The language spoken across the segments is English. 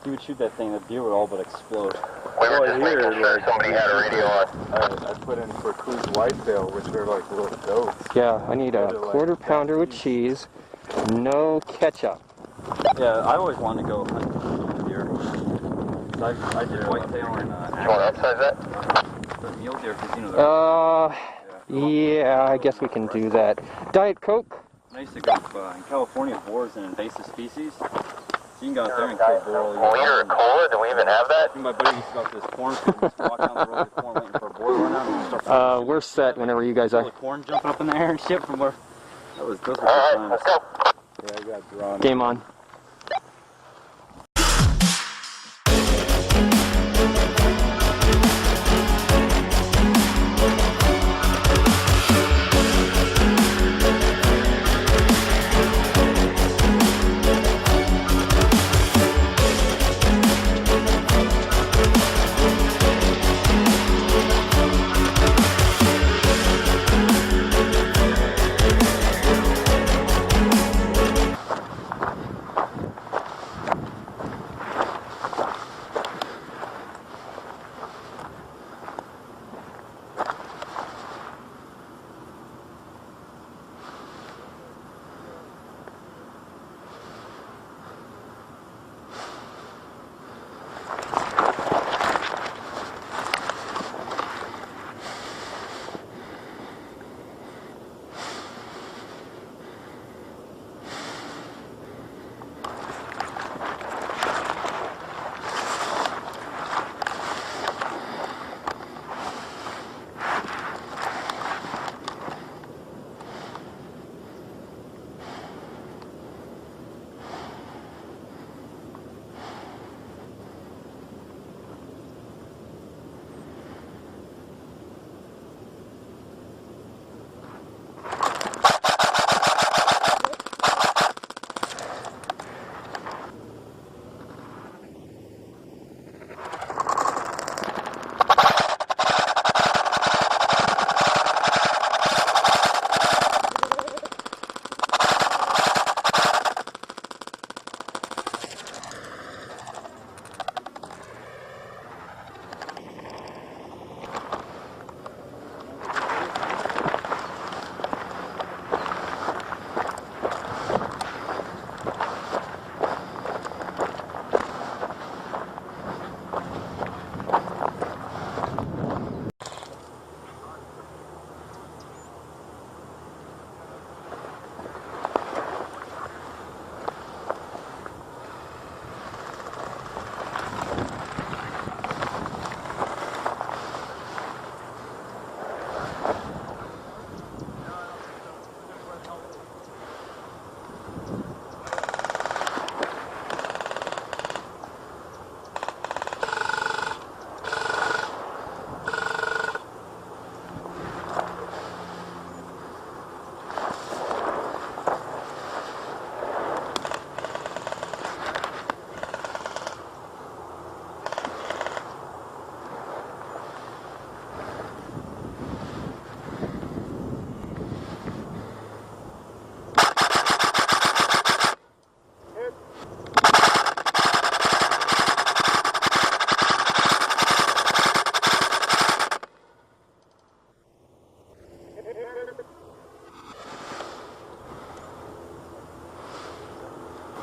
he would shoot that thing, the deer would all but explode. We were just making sure somebody had a radio on. I put in for cruise whitetail, which are like little goats. Yeah, I need a quarter pounder with cheese, no ketchup. Yeah, I always wanted to go hunt deer. I did whitetail and You want to upsize that? the mule deer because, you know, yeah, I guess we can do that. Diet Coke? I used to go in California, boar is an invasive species. So you can go out there and kill boar all A liter of cola? Do we even have that? My buddy used to go out to this corn field and just walk down the road with corn waiting for a boar to run out and start We're set whenever you guys all are. the corn jumping up in the air and shit from where those were good Alright, times. let's go. Yeah, I got drawn. Game on.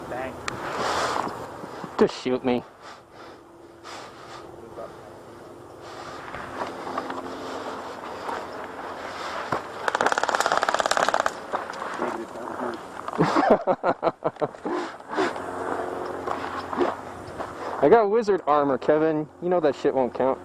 Bang. Just shoot me. I got wizard armor, Kevin. You know that shit won't count.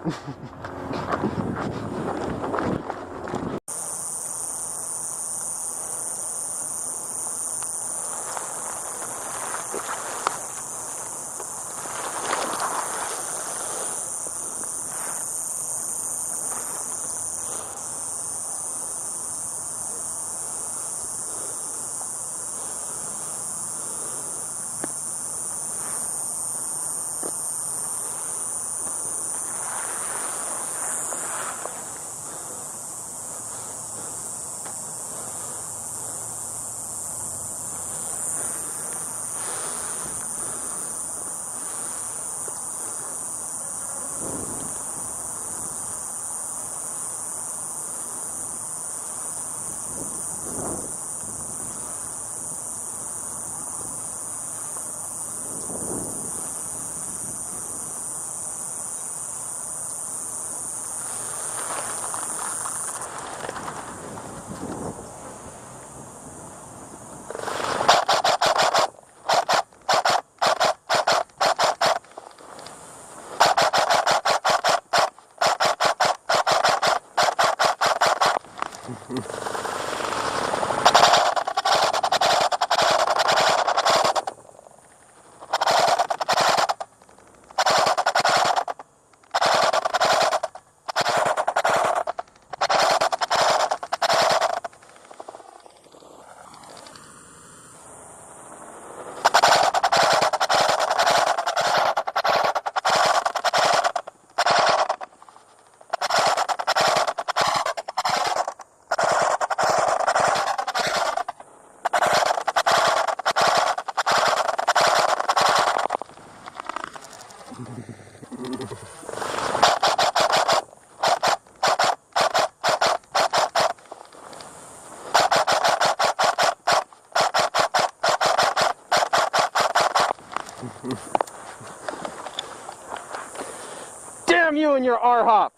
Damn you and your R-hop!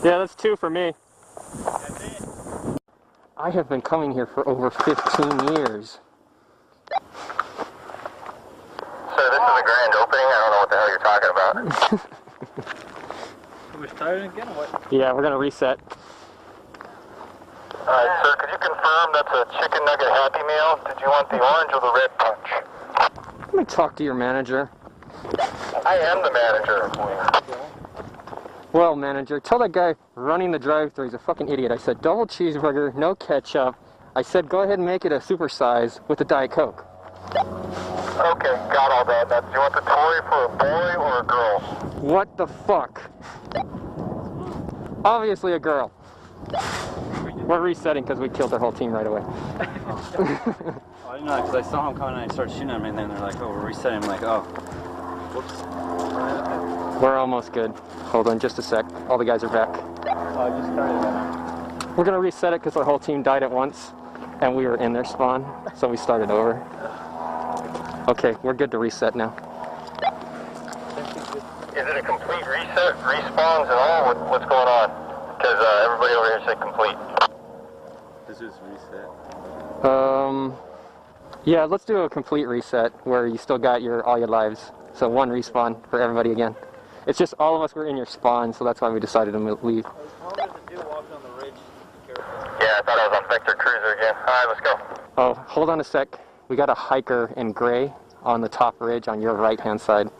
Yeah, that's 2 for me. That's it. I have been coming here for over 15 years. Sir, this is a grand opening. I don't know what the hell you're talking about. We're starting again or what? Yeah, we're gonna reset. Alright, sir, could you confirm that's a chicken nugget Happy Meal? Did you want the orange or the red punch? Let me talk to your manager. I am the manager. Well, manager, tell that guy running the drive-thru he's a fucking idiot. I said double cheeseburger, no ketchup. I said go ahead and make it a super size with a Diet Coke. Okay, got all that. Now, do you want the Tory for a boy or a girl? What the fuck? Obviously a girl. We're resetting because we killed their whole team right away. Oh, I didn't know because I saw him coming and I started shooting at him and then they're like, oh, we're resetting. I'm like, oh, whoops. We're almost good. Hold on just a sec. All the guys are back. Oh, I just started that. We're going to reset it because our whole team died at once and we were in their spawn, so we started over. Okay, we're good to reset now. Is it a complete reset, respawns and all? What's going on? Because everybody over here said complete. This is reset. Yeah, let's do a complete reset where you still got all your lives. So 1 respawn for everybody again. It's just all of us were in your spawn, so that's why we decided to leave. Yeah, I thought I was on Vector Cruiser again. Alright, let's go. Oh, hold on a sec. We got a hiker in gray on the top ridge on your right-hand side.